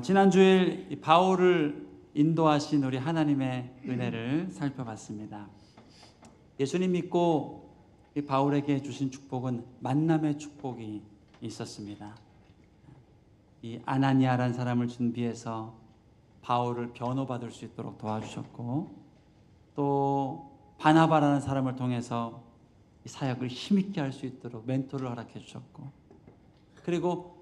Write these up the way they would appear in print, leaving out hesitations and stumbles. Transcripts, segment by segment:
지난 주일 바울을 인도하신 우리 하나님의 은혜를 살펴봤습니다. 예수님 믿고 이 바울에게 주신 축복은 만남의 축복이 있었습니다. 이 아나니아라는 사람을 준비해서 바울을 변호받을 수 있도록 도와주셨고, 또 바나바라는 사람을 통해서 이 사역을 힘있게 할 수 있도록 멘토를 허락해 주셨고, 그리고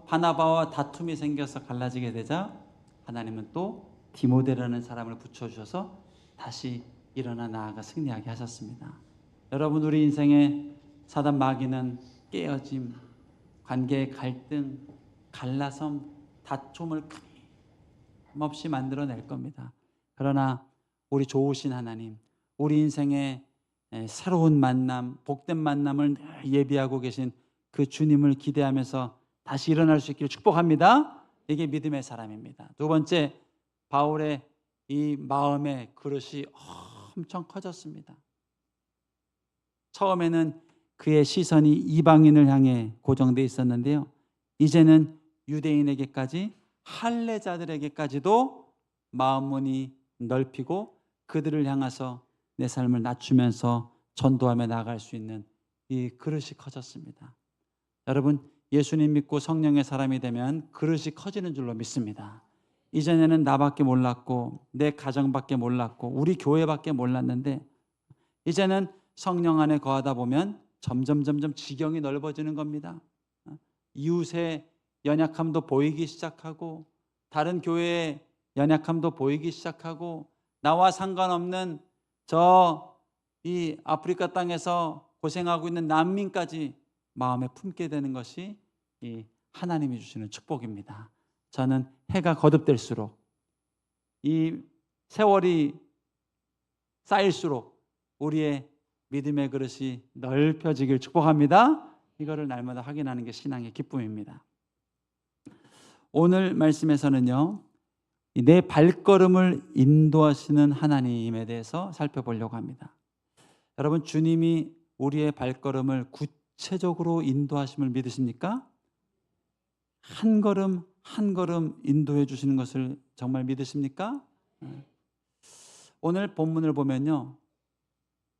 바나바와 다툼이 생겨서 갈라지게 되자 하나님은 또 디모데라는 사람을 붙여주셔서 다시 일어나 나아가 승리하게 하셨습니다. 여러분, 우리 인생의 사단 마귀는 깨어짐, 관계의 갈등, 갈라섬, 다툼을 끊임없이 만들어낼 겁니다. 그러나 우리 좋으신 하나님, 우리 인생의 새로운 만남, 복된 만남을 늘 예비하고 계신 그 주님을 기대하면서 다시 일어날 수 있기를 축복합니다. 이게 믿음의 사람입니다. 두 번째, 바울의 이 마음의 그릇이 엄청 커졌습니다. 처음에는 그의 시선이 이방인을 향해 고정되어 있었는데요, 이제는 유대인에게까지, 할례자들에게까지도 마음 문이 넓히고 그들을 향해서 내 삶을 낮추면서 전도하며 나아갈 수 있는 이 그릇이 커졌습니다. 여러분, 예수님 믿고 성령의 사람이 되면 그릇이 커지는 줄로 믿습니다. 이전에는 나밖에 몰랐고 내 가정밖에 몰랐고 우리 교회밖에 몰랐는데, 이제는 성령 안에 거하다 보면 점점 지경이 넓어지는 겁니다. 이웃의 연약함도 보이기 시작하고, 다른 교회의 연약함도 보이기 시작하고, 나와 상관없는 이 아프리카 땅에서 고생하고 있는 난민까지 마음에 품게 되는 것이 이 하나님이 주시는 축복입니다. 저는 해가 거듭될수록, 이 세월이 쌓일수록 우리의 믿음의 그릇이 넓혀지길 축복합니다. 이거를 날마다 확인하는 게 신앙의 기쁨입니다. 오늘 말씀에서는요, 내 발걸음을 인도하시는 하나님에 대해서 살펴보려고 합니다. 여러분, 주님이 우리의 발걸음을 구체적으로 인도하심을 믿으십니까? 한 걸음 한 걸음 인도해 주시는 것을 정말 믿으십니까? 오늘 본문을 보면요,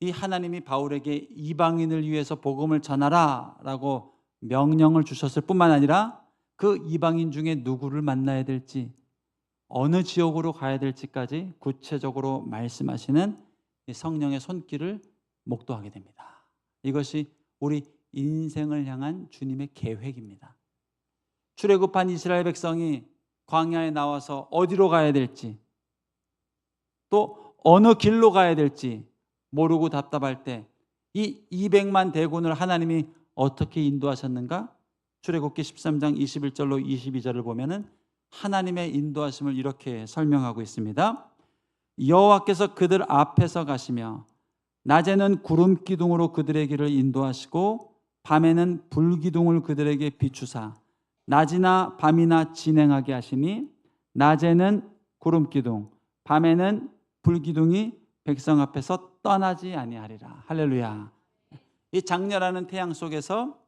이 하나님이 바울에게 이방인을 위해서 복음을 전하라 라고 명령을 주셨을 뿐만 아니라 그 이방인 중에 누구를 만나야 될지, 어느 지역으로 가야 될지까지 구체적으로 말씀하시는 성령의 손길을 목도하게 됩니다. 이것이 우리 인생을 향한 주님의 계획입니다. 출애굽한 이스라엘 백성이 광야에 나와서 어디로 가야 될지, 또 어느 길로 가야 될지 모르고 답답할 때 이 200만 대군을 하나님이 어떻게 인도하셨는가? 출애굽기 13장 21절로 22절을 보면은 하나님의 인도하심을 이렇게 설명하고 있습니다. 여호와께서 그들 앞에서 가시며 낮에는 구름 기둥으로 그들의 길을 인도하시고 밤에는 불 기둥을 그들에게 비추사 낮이나 밤이나 진행하게 하시니, 낮에는 구름 기둥, 밤에는 불 기둥이 백성 앞에서 떠나지 아니하리라. 할렐루야. 이 장렬하는 태양 속에서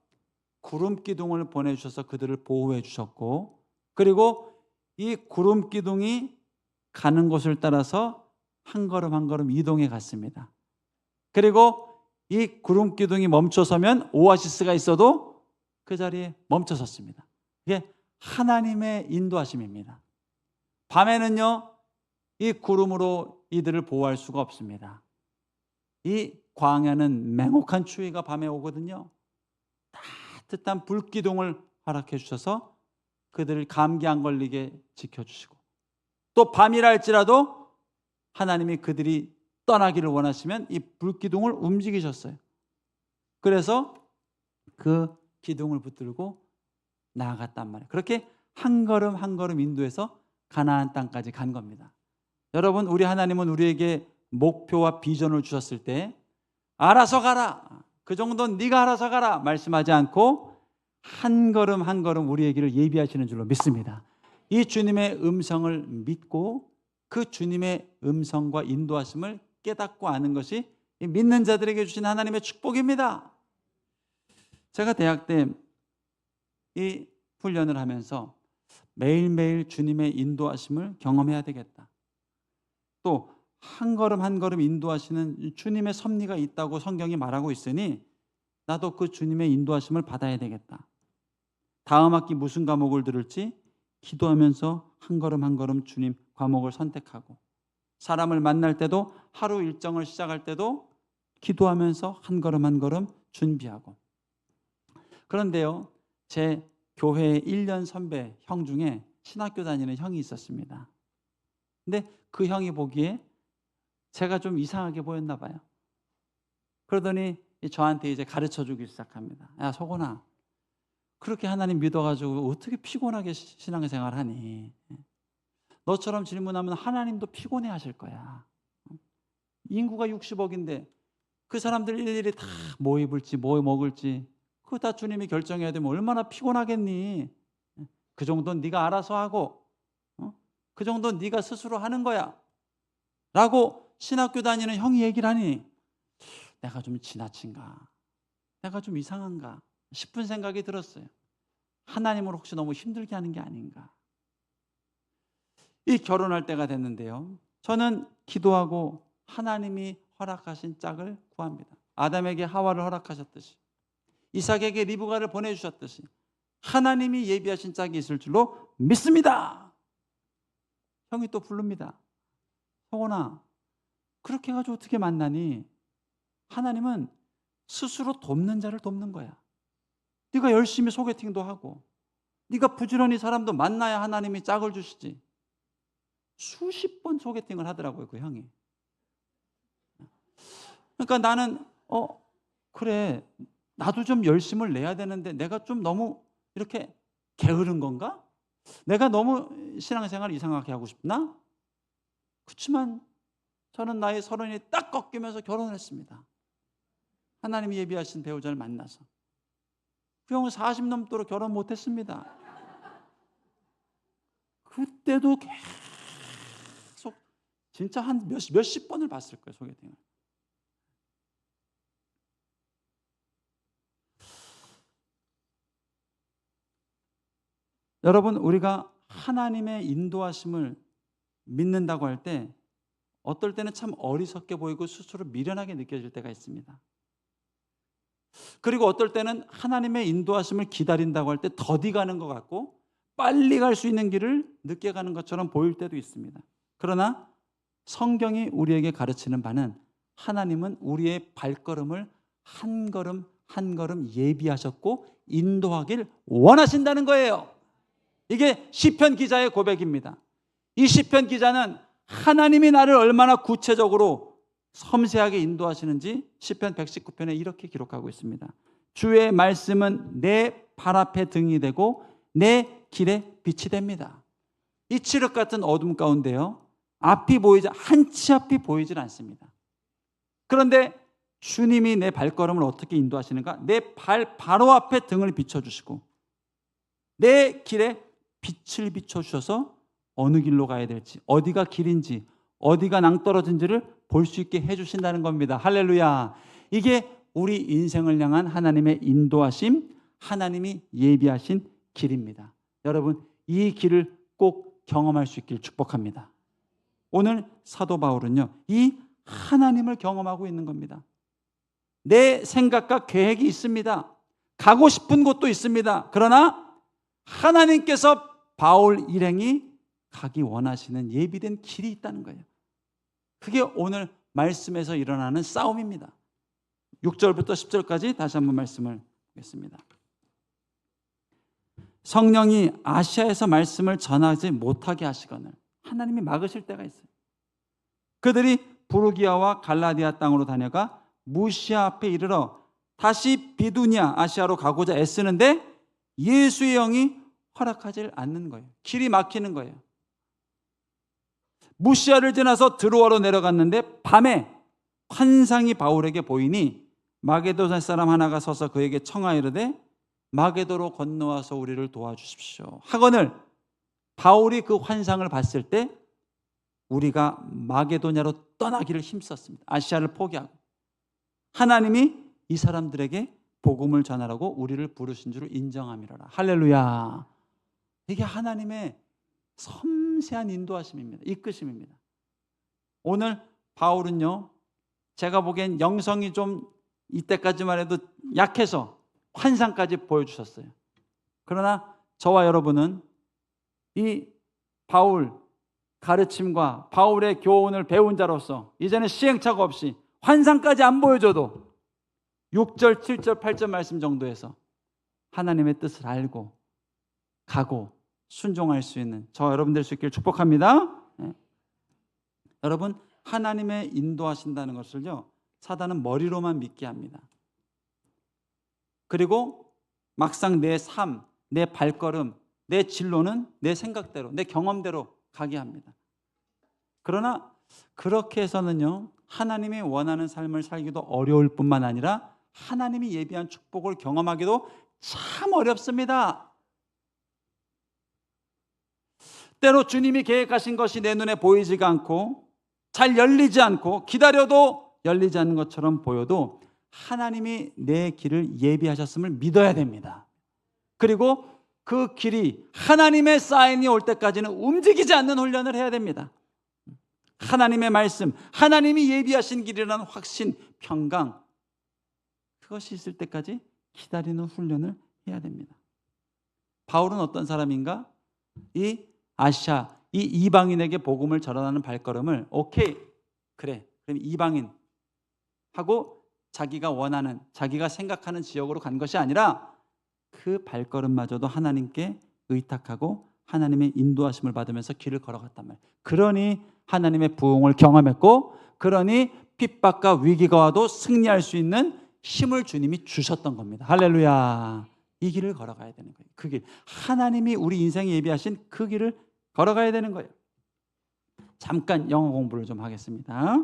구름 기둥을 보내주셔서 그들을 보호해 주셨고, 그리고 이 구름 기둥이 가는 곳을 따라서 한 걸음 한 걸음 이동해 갔습니다. 그리고 이 구름 기둥이 멈춰서면 오아시스가 있어도 그 자리에 멈춰섰습니다. 이게 하나님의 인도하심입니다. 밤에는요, 이 구름으로 이들을 보호할 수가 없습니다. 이 광야는 맹혹한 추위가 밤에 오거든요. 따뜻한 불기둥을 허락해 주셔서 그들을 감기 안 걸리게 지켜주시고, 또 밤이라 할지라도 하나님이 그들이 떠나기를 원하시면 이 불기둥을 움직이셨어요. 그래서 그 기둥을 붙들고 나아갔단 말이에요. 그렇게 한 걸음 한 걸음 인도해서 가나안 땅까지 간 겁니다. 여러분, 우리 하나님은 우리에게 목표와 비전을 주셨을 때 알아서 가라, 그 정도는 네가 알아서 가라 말씀하지 않고 한 걸음 한 걸음 우리의 길을 예비하시는 줄로 믿습니다. 이 주님의 음성을 믿고 그 주님의 음성과 인도하심을 깨닫고 아는 것이 믿는 자들에게 주신 하나님의 축복입니다. 제가 대학 때 이 훈련을 하면서 매일매일 주님의 인도하심을 경험해야 되겠다. 또 한 걸음 한 걸음 인도하시는 주님의 섭리가 있다고 성경이 말하고 있으니 나도 그 주님의 인도하심을 받아야 되겠다. 다음 학기 무슨 과목을 들을지 기도하면서 한 걸음 한 걸음 주님 과목을 선택하고, 사람을 만날 때도 하루 일정을 시작할 때도 기도하면서 한 걸음 한 걸음 준비하고. 그런데요, 제 교회 1년 선배 형 중에 신학교 다니는 형이 있었습니다. 근데 그 형이 보기에 제가 좀 이상하게 보였나 봐요. 그러더니 저한테 이제 가르쳐주기 시작합니다. 야, 석원아, 그렇게 하나님 믿어가지고 어떻게 피곤하게 신앙생활 하니? 너처럼 질문하면 하나님도 피곤해 하실 거야. 인구가 60억인데 그 사람들 일일이 다 뭐 입을지 뭐 먹을지 그거 다 주님이 결정해야 되면 얼마나 피곤하겠니? 그 정도는 네가 알아서 하고, 그 정도는 네가 스스로 하는 거야 라고 신학교 다니는 형이 얘기를 하니 내가 좀 지나친가, 내가 좀 이상한가 싶은 생각이 들었어요. 하나님을 혹시 너무 힘들게 하는 게 아닌가. 이 결혼할 때가 됐는데요, 저는 기도하고 하나님이 허락하신 짝을 구합니다. 아담에게 하와를 허락하셨듯이, 이삭에게 리브가를 보내주셨듯이 하나님이 예비하신 짝이 있을 줄로 믿습니다. 형이 또 부릅니다. 성원아, 그렇게 해가지고 어떻게 만나니? 하나님은 스스로 돕는 자를 돕는 거야. 네가 열심히 소개팅도 하고 네가 부지런히 사람도 만나야 하나님이 짝을 주시지. 수십 번 소개팅을 하더라고요, 그 형이. 그러니까 나는 그래, 나도 좀 열심을 내야 되는데 내가 좀 너무 이렇게 게으른 건가? 내가 너무 신앙생활을 이상하게 하고 싶나? 그렇지만 저는 나이 30이 딱 꺾이면서 결혼을 했습니다. 하나님이 예비하신 배우자를 만나서. 그 형은 40 넘도록 결혼 못했습니다. 그때도 계속 진짜 한 몇십 번을 봤을 거예요, 소개팅을. 여러분, 우리가 하나님의 인도하심을 믿는다고 할 때 어떨 때는 참 어리석게 보이고 스스로 미련하게 느껴질 때가 있습니다. 그리고 어떨 때는 하나님의 인도하심을 기다린다고 할 때 더디 가는 것 같고 빨리 갈 수 있는 길을 늦게 가는 것처럼 보일 때도 있습니다. 그러나 성경이 우리에게 가르치는 바는 하나님은 우리의 발걸음을 한 걸음 한 걸음 예비하셨고 인도하길 원하신다는 거예요. 이게 시편 기자의 고백입니다. 이 시편 기자는 하나님이 나를 얼마나 구체적으로 섬세하게 인도하시는지 시편 119편에 이렇게 기록하고 있습니다. 주의 말씀은 내 발 앞에 등이 되고 내 길에 빛이 됩니다. 이 칠흑 같은 어둠 가운데요, 앞이 보이지, 한 치 앞이 보이질 않습니다. 그런데 주님이 내 발걸음을 어떻게 인도하시는가? 내 발 바로 앞에 등을 비춰주시고 내 길에 빛을 비춰주셔서 어느 길로 가야 될지, 어디가 길인지, 어디가 낭떠러진지를 볼 수 있게 해주신다는 겁니다. 할렐루야. 이게 우리 인생을 향한 하나님의 인도하심, 하나님이 예비하신 길입니다. 여러분, 이 길을 꼭 경험할 수 있길 축복합니다. 오늘 사도 바울은요, 이 하나님을 경험하고 있는 겁니다. 내 생각과 계획이 있습니다. 가고 싶은 곳도 있습니다. 그러나 하나님께서 바울 일행이 가기 원하시는 예비된 길이 있다는 거예요. 그게 오늘 말씀에서 일어나는 싸움입니다. 6절부터 10절까지 다시 한번 말씀을 보겠습니다. 성령이 아시아에서 말씀을 전하지 못하게 하시거늘 하나님이 막으실 때가 있어요. 그들이 부르기아와 갈라디아 땅으로 다녀가 무시아 앞에 이르러 다시 비두니아 아시아로 가고자 애쓰는데 예수의 영이 허락하지 않는 거예요. 길이 막히는 거예요. 무시아를 지나서 드로아로 내려갔는데 밤에 환상이 바울에게 보이니 마게도사 사람 하나가 서서 그에게 청하이르되 마게도로 건너와서 우리를 도와주십시오 하거늘 바울이 그 환상을 봤을 때 우리가 마게도냐로 떠나기를 힘썼습니다. 아시아를 포기하고 하나님이 이 사람들에게 복음을 전하라고 우리를 부르신 줄 인정함이로라. 할렐루야. 이게 하나님의 섬세한 인도하심입니다. 이끄심입니다. 오늘 바울은요, 제가 보기엔 영성이 좀 이때까지만 해도 약해서 환상까지 보여주셨어요. 그러나 저와 여러분은 이 바울 가르침과 바울의 교훈을 배운 자로서 이제는 시행착오 없이 환상까지 안 보여줘도 6절, 7절, 8절 말씀 정도에서 하나님의 뜻을 알고 가고 순종할 수 있는 저 여러분 될 수 있기를 축복합니다. 여러분, 하나님의 인도하신다는 것을요, 사단은 머리로만 믿게 합니다. 그리고 막상 내 삶, 내 발걸음, 내 진로는 내 생각대로, 내 경험대로 가게 합니다. 그러나 그렇게 해서는요, 하나님이 원하는 삶을 살기도 어려울 뿐만 아니라 하나님이 예비한 축복을 경험하기도 참 어렵습니다. 때로 주님이 계획하신 것이 내 눈에 보이지가 않고 잘 열리지 않고 기다려도 열리지 않는 것처럼 보여도 하나님이 내 길을 예비하셨음을 믿어야 됩니다. 그리고 그 길이 하나님의 사인이 올 때까지는 움직이지 않는 훈련을 해야 됩니다. 하나님의 말씀, 하나님이 예비하신 길이라는 확신, 평강, 그것이 있을 때까지 기다리는 훈련을 해야 됩니다. 바울은 어떤 사람인가? 이 아시아, 이 이방인에게 복음을 전하는 발걸음을 오케이, 그래, 그럼 이방인 하고 자기가 원하는, 자기가 생각하는 지역으로 간 것이 아니라 그 발걸음마저도 하나님께 의탁하고 하나님의 인도하심을 받으면서 길을 걸어갔단 말이에요. 그러니 하나님의 부흥을 경험했고, 그러니 핍박과 위기가 와도 승리할 수 있는 힘을 주님이 주셨던 겁니다. 할렐루야. 이 길을 걸어가야 되는 거예요. 그 길, 하나님이 우리 인생에 예비하신 그 길을 걸어가야 되는 거예요. 잠깐 영어 공부를 좀 하겠습니다.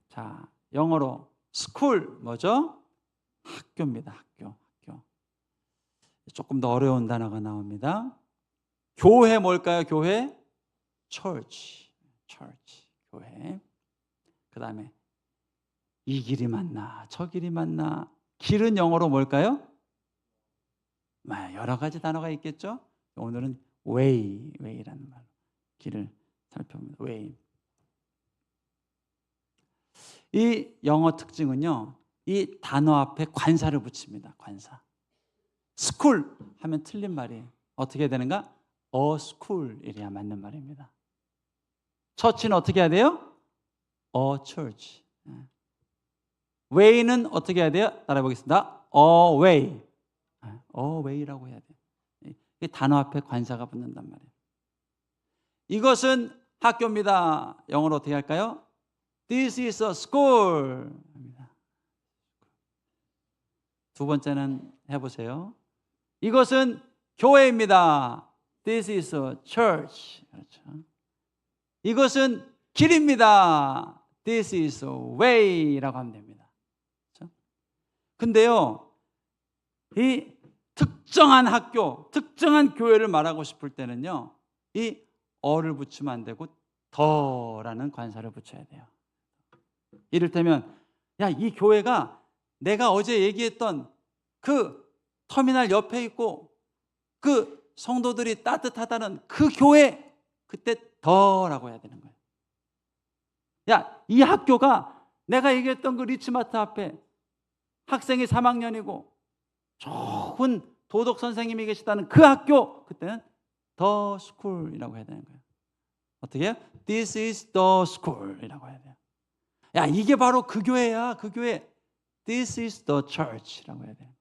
자, 영어로 스쿨 뭐죠? 학교입니다. 학교. 조금 더 어려운 단어가 나옵니다. 교회 뭘까요? 교회? church. 교회. 그 다음에 이 길이 맞나 저 길이 맞나. 길은 영어로 뭘까요? 여러 가지 단어가 있겠죠. 오늘은 way라는 말, 길을 살펴봅니다. way. 이 영어 특징은요, 이 단어 앞에 관사를 붙입니다. 관사. school 하면 틀린 말이에요. 어떻게 해야 되는가? a school 이래야 맞는 말입니다. 처치는 어떻게 해야 돼요? a church. way는 어떻게 해야 돼요? 따라해 보겠습니다. away. away라고 해야 돼요. 이 단어 앞에 관사가 붙는단 말이에요. 이것은 학교입니다. 영어로 어떻게 할까요? This is a school. 두 번째는 해보세요. 이것은 교회입니다. This is a church. 그렇죠. 이것은 길입니다. This is a way라고 하면 됩니다. 그렇죠? 근데요, 이 특정한 학교, 특정한 교회를 말하고 싶을 때는요, 이 어를 붙이면 안 되고 더라는 관사를 붙여야 돼요. 이를테면, 야, 이 교회가 내가 어제 얘기했던 그 터미널 옆에 있고 그 성도들이 따뜻하다는 그 교회, 그때 더라고 해야 되는 거예요. 야, 이 학교가 내가 얘기했던 그 리치마트 앞에 학생이 3학년이고 좋은 도덕 선생님이 계시다는 그 학교, 그때는 더 스쿨이라고 해야 되는 거예요. 어떻게 해요? This is the school이라고 해야 돼요. 야, 이게 바로 그 교회야, 그 교회. This is the church라고 해야 돼요.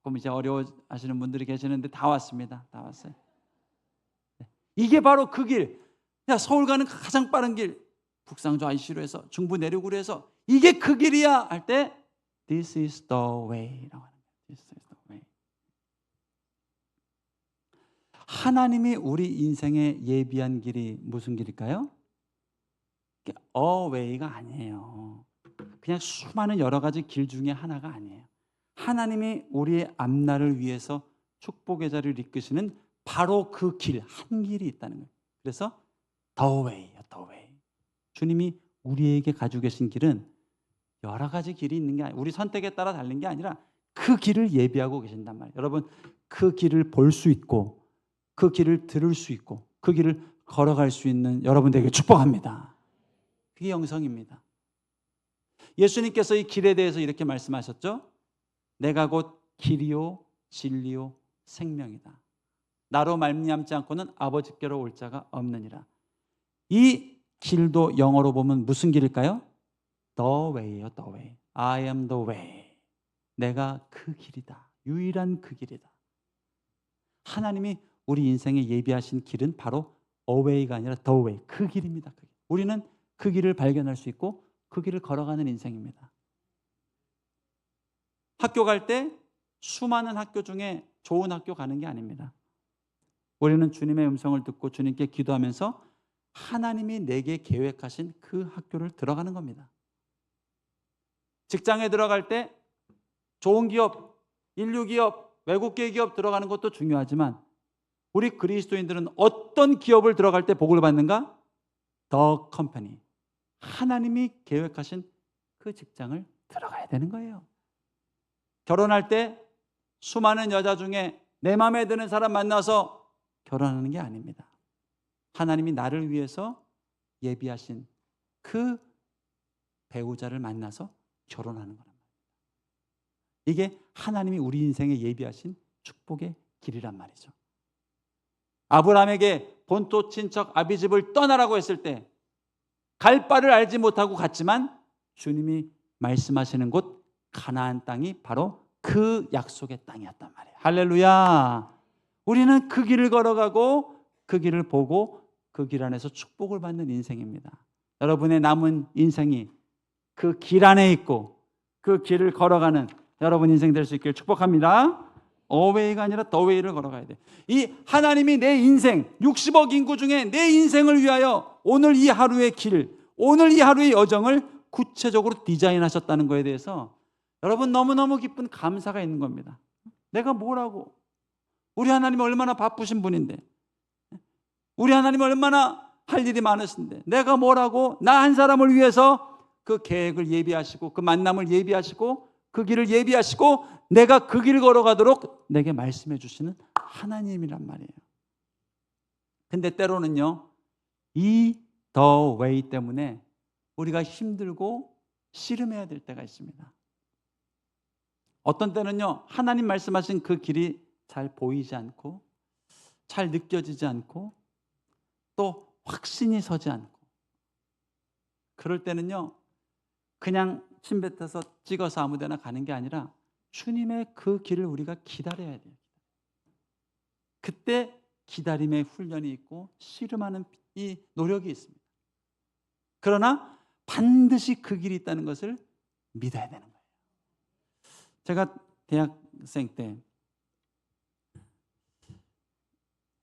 그럼 이제 어려워하시는 분들이 계시는데 다 왔습니다. 다 왔어요. 이게 바로 그 길. 야, 서울 가는 가장 빠른 길. 북상조 IC로 해서 중부 내륙으로 해서 이게 그 길이야 할 때 This is the way라고 하는 거예요. This is the way. 하나님이 우리 인생에 예비한 길이 무슨 길일까요? way가 아니에요. 그냥 수많은 여러 가지 길 중에 하나가 아니에요. 하나님이 우리의 앞날을 위해서 축복의 자리를 이끄시는 바로 그 길, 한 길이 있다는 거예요. 그래서 the way예요, the way. 주님이 우리에게 가지고 계신 길은 여러 가지 길이 있는 게 아니라 우리 선택에 따라 다른 게 아니라 그 길을 예비하고 계신단 말이에요. 여러분, 그 길을 볼 수 있고 그 길을 들을 수 있고 그 길을 걸어갈 수 있는 여러분들에게 축복합니다. 그게 영성입니다. 예수님께서 이 길에 대해서 이렇게 말씀하셨죠. 내가 곧 길이요 진리요 생명이다. 나로 말미암지 않고는 아버지께로 올 자가 없느니라. 이 길도 영어로 보면 무슨 길일까요? The way예요. The way. I am the way. 내가 그 길이다. 유일한 그 길이다. 하나님이 우리 인생에 예비하신 길은 바로 away가 아니라 the way. 그 길입니다. 그 길. 우리는 그 길을 발견할 수 있고 그 길을 걸어가는 인생입니다. 학교 갈 때 수많은 학교 중에 좋은 학교 가는 게 아닙니다. 우리는 주님의 음성을 듣고 주님께 기도하면서 하나님이 내게 계획하신 그 학교를 들어가는 겁니다. 직장에 들어갈 때 좋은 기업, 인류 기업, 외국계 기업 들어가는 것도 중요하지만 우리 그리스도인들은 어떤 기업을 들어갈 때 복을 받는가? The company. 하나님이 계획하신 그 직장을 들어가야 되는 거예요. 결혼할 때 수많은 여자 중에 내 마음에 드는 사람 만나서 결혼하는 게 아닙니다. 하나님이 나를 위해서 예비하신 그 배우자를 만나서 결혼하는 거란 말입니다. 이게 하나님이 우리 인생에 예비하신 축복의 길이란 말이죠. 아브라함에게 본토 친척 아비집을 떠나라고 했을 때 갈 바를 알지 못하고 갔지만 주님이 말씀하시는 곳 가나안 땅이 바로 그 약속의 땅이었단 말이에요. 할렐루야. 우리는 그 길을 걸어가고 그 길을 보고 그 길 안에서 축복을 받는 인생입니다. 여러분의 남은 인생이 그 길 안에 있고 그 길을 걸어가는 여러분 인생 될 수 있기를 축복합니다. 어웨이가 아니라 더웨이를 걸어가야 돼. 이 하나님이 내 인생 60억 인구 중에 내 인생을 위하여 오늘 이 하루의 길, 오늘 이 하루의 여정을 구체적으로 디자인하셨다는 것에 대해서 여러분 너무너무 기쁜 감사가 있는 겁니다. 내가 뭐라고? 우리 하나님이 얼마나 바쁘신 분인데, 우리 하나님이 얼마나 할 일이 많으신데 내가 뭐라고? 나 한 사람을 위해서 그 계획을 예비하시고 그 만남을 예비하시고 그 길을 예비하시고 내가 그 길을 걸어가도록 내게 말씀해 주시는 하나님이란 말이에요. 근데 때로는요, 이 the way 때문에 우리가 힘들고 씨름해야 될 때가 있습니다. 어떤 때는요, 하나님 말씀하신 그 길이 잘 보이지 않고 잘 느껴지지 않고 또 확신이 서지 않고 그럴 때는요, 그냥 침 뱉어서 찍어서 아무 데나 가는 게 아니라 주님의 그 길을 우리가 기다려야 돼요. 그때 기다림의 훈련이 있고 씨름하는 이 노력이 있습니다. 그러나 반드시 그 길이 있다는 것을 믿어야 되는 거예요. 제가 대학생 때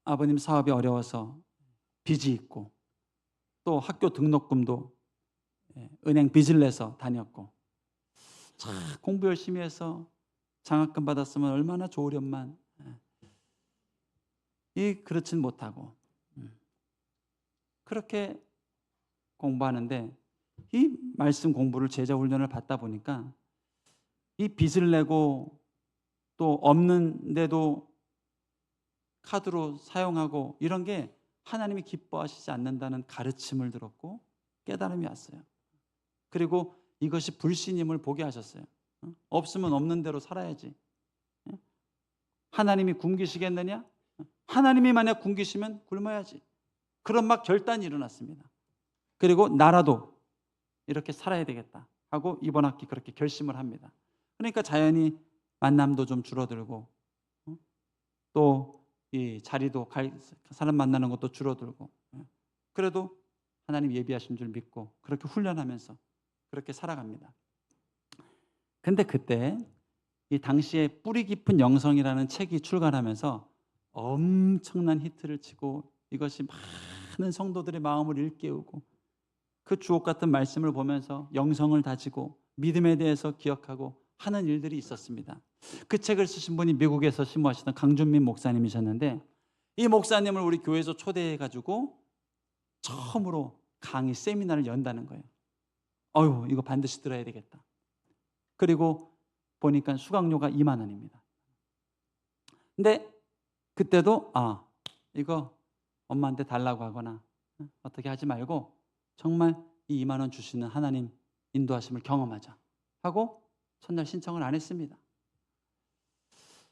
아버님 사업이 어려워서 빚이 있고 또 학교 등록금도 은행 빚을 내서 다녔고 공부 열심히 해서 장학금 받았으면 얼마나 좋으련만 그렇진 못하고 그렇게 공부하는데 이 말씀 공부를 제자 훈련을 받다 보니까 이 빚을 내고 또 없는데도 카드로 사용하고 이런 게 하나님이 기뻐하시지 않는다는 가르침을 들었고 깨달음이 왔어요. 그리고 이것이 불신임을 보게 하셨어요. 없으면 없는 대로 살아야지. 하나님이 굶기시겠느냐? 하나님이 만약 굶기시면 굶어야지. 그런 막 결단이 일어났습니다. 그리고 나라도 이렇게 살아야 되겠다 하고 이번 학기 그렇게 결심을 합니다. 그러니까 자연히 만남도 좀 줄어들고 또 이 자리도 사람 만나는 것도 줄어들고 그래도 하나님 예비하신 줄 믿고 그렇게 훈련하면서 그렇게 살아갑니다. 근데 그때 이 당시에 뿌리 깊은 영성이라는 책이 출간하면서 엄청난 히트를 치고 이것이 많은 성도들의 마음을 일깨우고 그 주옥 같은 말씀을 보면서 영성을 다지고 믿음에 대해서 기억하고 하는 일들이 있었습니다. 그 책을 쓰신 분이 미국에서 심호하시던 강준민 목사님이셨는데 이 목사님을 우리 교회에서 초대해가지고 처음으로 강의 세미나를 연다는 거예요. 이거 반드시 들어야 되겠다. 그리고 보니까 수강료가 2만 원입니다. 근데 그때도 이거 엄마한테 달라고 하거나 어떻게 하지 말고 정말 이 2만 원 주시는 하나님 인도하심을 경험하자 하고 첫날 신청을 안 했습니다.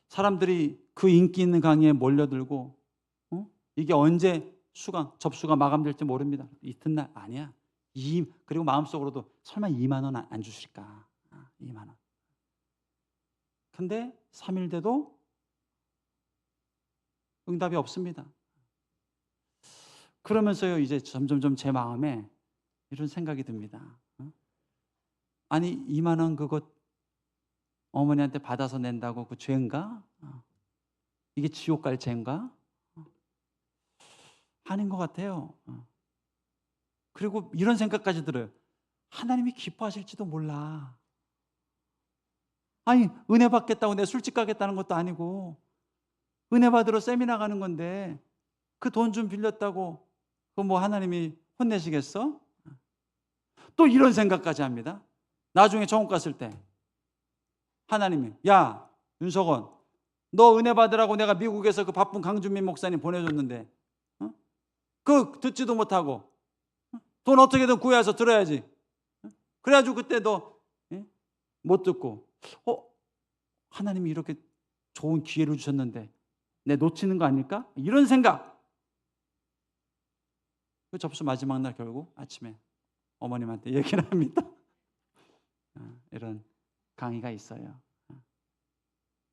사람들이 그 인기 있는 강의에 몰려들고 이게 언제 접수가 마감될지 모릅니다. 이튿날 아니야. 그리고 마음속으로도 설마 2만 원 안 주실까? 2만 원. 근데 3일 돼도 응답이 없습니다. 그러면서요, 이제 점점점 제 마음에 이런 생각이 듭니다. 아니, 2만 원 그거 어머니한테 받아서 낸다고 그 죄인가? 이게 지옥 갈 죄인가? 아닌 것 같아요. 그리고 이런 생각까지 들어요. 하나님이 기뻐하실지도 몰라. 아니, 은혜 받겠다고 내 술집 가겠다는 것도 아니고 은혜 받으러 세미나 가는 건데 그 돈 좀 빌렸다고 그 뭐 하나님이 혼내시겠어? 또 이런 생각까지 합니다. 나중에 정옥 갔을 때 하나님이 야 윤석원 너 은혜 받으라고 내가 미국에서 그 바쁜 강준민 목사님 보내줬는데 그 듣지도 못하고 돈 어떻게든 구해서 들어야지. 그래가지고 그때 너 못 듣고 하나님이 이렇게 좋은 기회를 주셨는데 내 놓치는 거 아닐까? 이런 생각. 그 접수 마지막 날 결국 아침에 어머님한테 얘기를 합니다. 이런 강의가 있어요.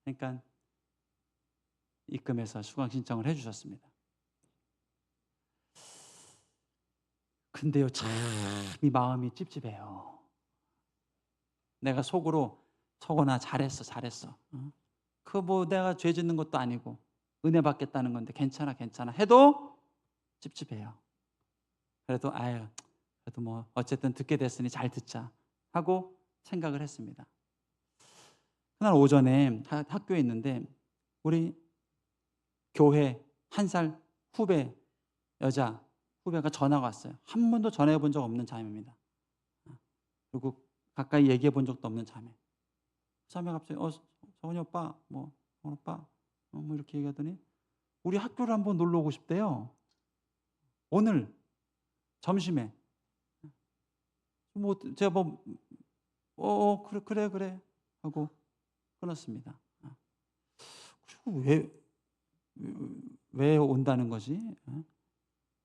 그러니까 입금해서 수강 신청을 해주셨습니다. 근데요, 참 이 마음이 찝찝해요. 내가 속으로 석원아 잘했어. 그 뭐 내가 죄 짓는 것도 아니고 은혜 받겠다는 건데 괜찮아 해도 찝찝해요. 그래도 그래도 뭐 어쨌든 듣게 됐으니 잘 듣자 하고 생각을 했습니다. 그날 오전에 학교에 있는데 우리 교회 1살 후배 여자 후배가 전화가 왔어요. 한 번도 전화해 본 적 없는 자매입니다. 그리고 가까이 얘기해 본 적도 없는 자매. 자매가 갑자기 성원이 오빠 뭐 오빠 뭐 이렇게 얘기하더니 우리 학교를 한번 놀러 오고 싶대요. 오늘 점심에 뭐 제가 그래 하고 끊었습니다. 그리고 왜 온다는 거지?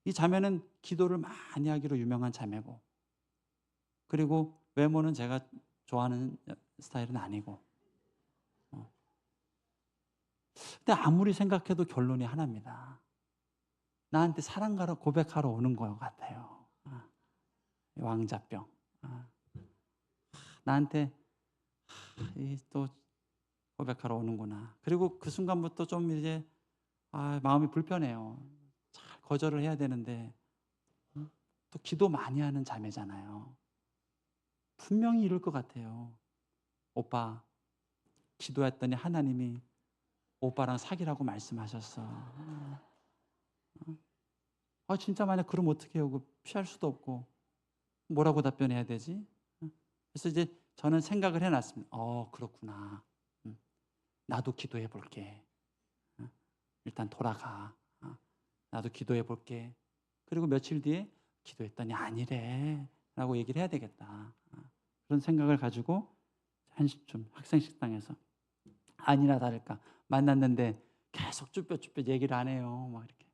이 자매는 기도를 많이 하기로 유명한 자매고 그리고 외모는 제가 좋아하는 스타일은 아니고 근데 아무리 생각해도 결론이 하나입니다. 나한테 사랑가로 고백하러 오는 것 같아요. 왕자병. 나한테 또 고백하러 오는구나. 그리고 그 순간부터 좀 이제 마음이 불편해요. 잘 거절을 해야 되는데 또 기도 많이 하는 자매잖아요. 분명히 이럴 것 같아요. 오빠 기도했더니 하나님이 오빠랑 사귀라고 말씀하셨어. 진짜 만약 그럼 어떻게 해요? 피할 수도 없고 뭐라고 답변해야 되지? 그래서 이제 저는 생각을 해놨습니다. 그렇구나. 나도 기도해 볼게. 일단 돌아가. 나도 기도해 볼게. 그리고 며칠 뒤에 기도했더니 아니래 라고 얘기를 해야 되겠다. 그런 생각을 가지고 한식좀 학생 식당에서 아니나 다를까 만났는데 계속 쭈뼛쭈뼛 얘기를 안 해요. 막 이렇게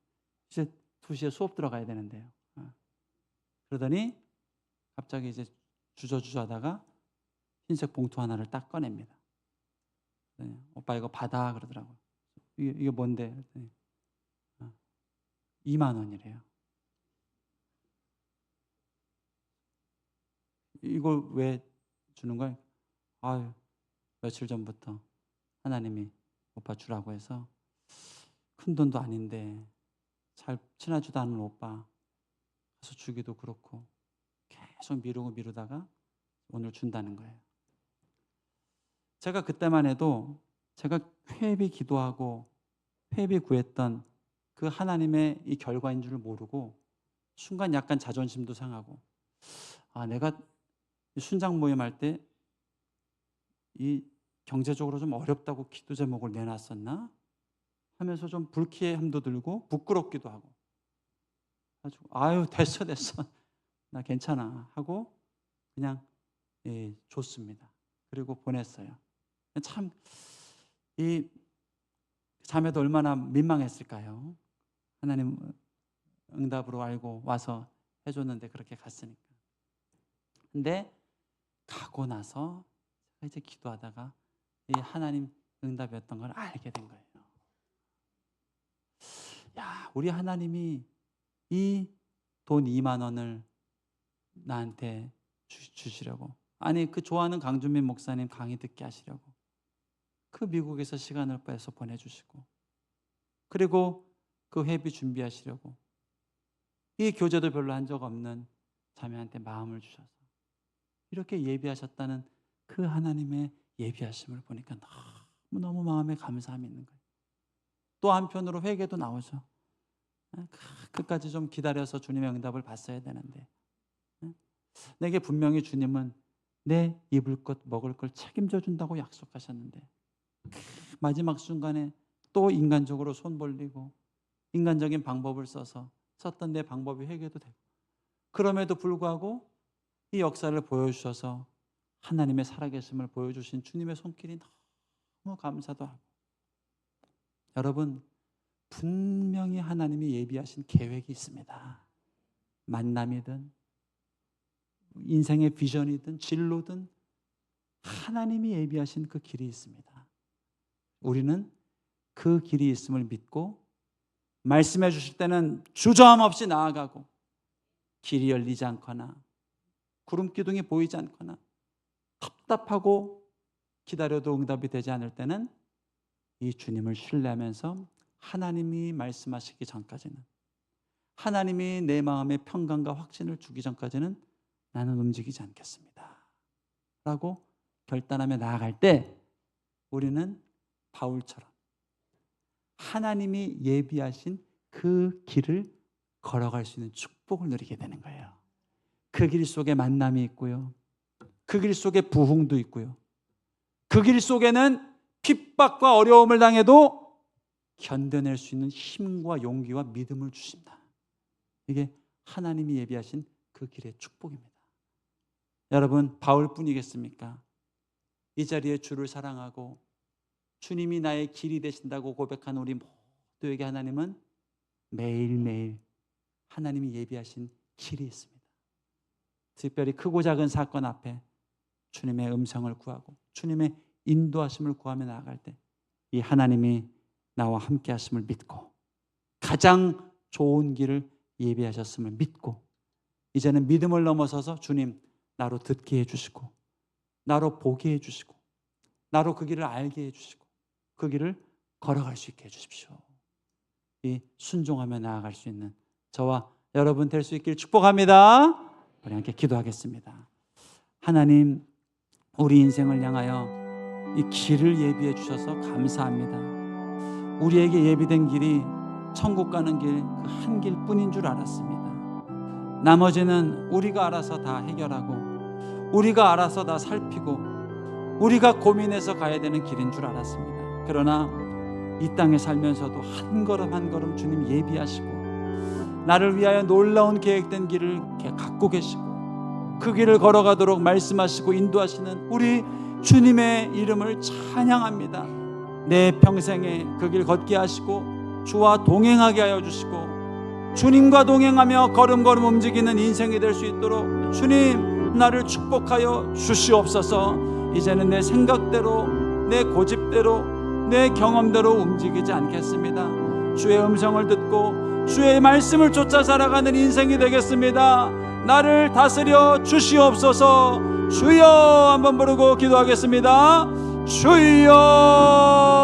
이제 2시에 수업 들어가야 되는데요. 그러더니 갑자기 이제 주저주저 하다가 흰색 봉투 하나를 딱 꺼냅니다. 오빠 이거 받아 그러더라고요. 이게 뭔데? 그랬더니 2만 원이래요. 이걸 왜 주는 거예요? 며칠 전부터 하나님이 오빠 주라고 해서 큰 돈도 아닌데 잘 친하지도 않은 오빠 가서 주기도 그렇고 계속 미루다가 오늘 준다는 거예요. 제가 그때만 해도 제가 회비 기도하고 회비 구했던 그 하나님의 이 결과인 줄 모르고 순간 약간 자존심도 상하고 내가 순장 모임 할 때 이 경제적으로 좀 어렵다고 기도 제목을 내놨었나 하면서 좀 불쾌함도 들고 부끄럽기도 하고, 가지고 아유 됐어 나 괜찮아 하고 그냥 줬습니다. 그리고 보냈어요. 참 이 자매도 얼마나 민망했을까요? 하나님 응답으로 알고 와서 해줬는데 그렇게 갔으니까. 근데 가고 나서 이제 기도하다가 이 하나님 응답이었던 걸 알게 된 거예요. 야, 우리 하나님이 이 돈 2만 원을 나한테 주시려고, 아니 그 좋아하는 강준민 목사님 강의 듣게 하시려고 그 미국에서 시간을 빼서 보내주시고, 그리고 그 회비 준비하시려고 이 교제도 별로 한 적 없는 자매한테 마음을 주셔서 이렇게 예비하셨다는 그 하나님의 예비하심을 보니까 너무너무 마음에 감사함이 있는 거예요. 또 한편으로 회개도 나오죠. 끝까지 좀 기다려서 주님의 응답을 봤어야 되는데, 내게 분명히 주님은 내 입을 것 먹을 걸 책임져 준다고 약속하셨는데 마지막 순간에 또 인간적으로 손 벌리고 인간적인 방법을 썼던 내 방법이 회개도 되고, 그럼에도 불구하고 이 역사를 보여주셔서 하나님의 살아계심을 보여주신 주님의 손길이 너무 감사도 하고, 여러분 분명히 하나님이 예비하신 계획이 있습니다. 만남이든 인생의 비전이든 진로든 하나님이 예비하신 그 길이 있습니다. 우리는 그 길이 있음을 믿고 말씀해 주실 때는 주저함 없이 나아가고, 길이 열리지 않거나 구름 기둥이 보이지 않거나 답답하고 기다려도 응답이 되지 않을 때는 이 주님을 신뢰하면서 하나님이 말씀하시기 전까지는, 하나님이 내 마음에 평강과 확신을 주기 전까지는 나는 움직이지 않겠습니다 라고 결단하며 나아갈 때 우리는 바울처럼 하나님이 예비하신 그 길을 걸어갈 수 있는 축복을 누리게 되는 거예요. 그 길 속에 만남이 있고요, 그 길 속에 부흥도 있고요, 그 길 속에는 핍박과 어려움을 당해도 견뎌낼 수 있는 힘과 용기와 믿음을 주신다. 이게 하나님이 예비하신 그 길의 축복입니다. 여러분, 바울뿐이겠습니까? 이 자리에 주를 사랑하고 주님이 나의 길이 되신다고 고백한 우리 모두에게 하나님은 매일매일 하나님이 예비하신 길이 있습니다. 특별히 크고 작은 사건 앞에 주님의 음성을 구하고 주님의 인도하심을 구하며 나아갈 때 이 하나님이 나와 함께 하심을 믿고 가장 좋은 길을 예비하셨음을 믿고, 이제는 믿음을 넘어서서 주님 나로 듣게 해주시고 나로 보게 해주시고 나로 그 길을 알게 해주시고 그 길을 걸어갈 수 있게 해주십시오. 이 순종하며 나아갈 수 있는 저와 여러분 될 수 있기를 축복합니다. 우리 함께 기도하겠습니다. 하나님, 우리 인생을 향하여 이 길을 예비해 주셔서 감사합니다. 우리에게 예비된 길이 천국 가는 길 그 한 길뿐인 줄 알았습니다. 나머지는 우리가 알아서 다 해결하고 우리가 알아서 다 살피고 우리가 고민해서 가야 되는 길인 줄 알았습니다. 그러나 이 땅에 살면서도 한 걸음 한 걸음 주님 예비하시고 나를 위하여 놀라운 계획된 길을 갖고 계시고 그 길을 걸어가도록 말씀하시고 인도하시는 우리 주님의 이름을 찬양합니다. 내 평생에 그 길 걷게 하시고 주와 동행하게 하여 주시고 주님과 동행하며 걸음걸음 움직이는 인생이 될 수 있도록 주님 나를 축복하여 주시옵소서. 이제는 내 생각대로 내 고집대로 내 경험대로 움직이지 않겠습니다. 주의 음성을 듣고 주의 말씀을 쫓아 살아가는 인생이 되겠습니다. 나를 다스려 주시옵소서. 주여 한번 부르고 기도하겠습니다. 주여.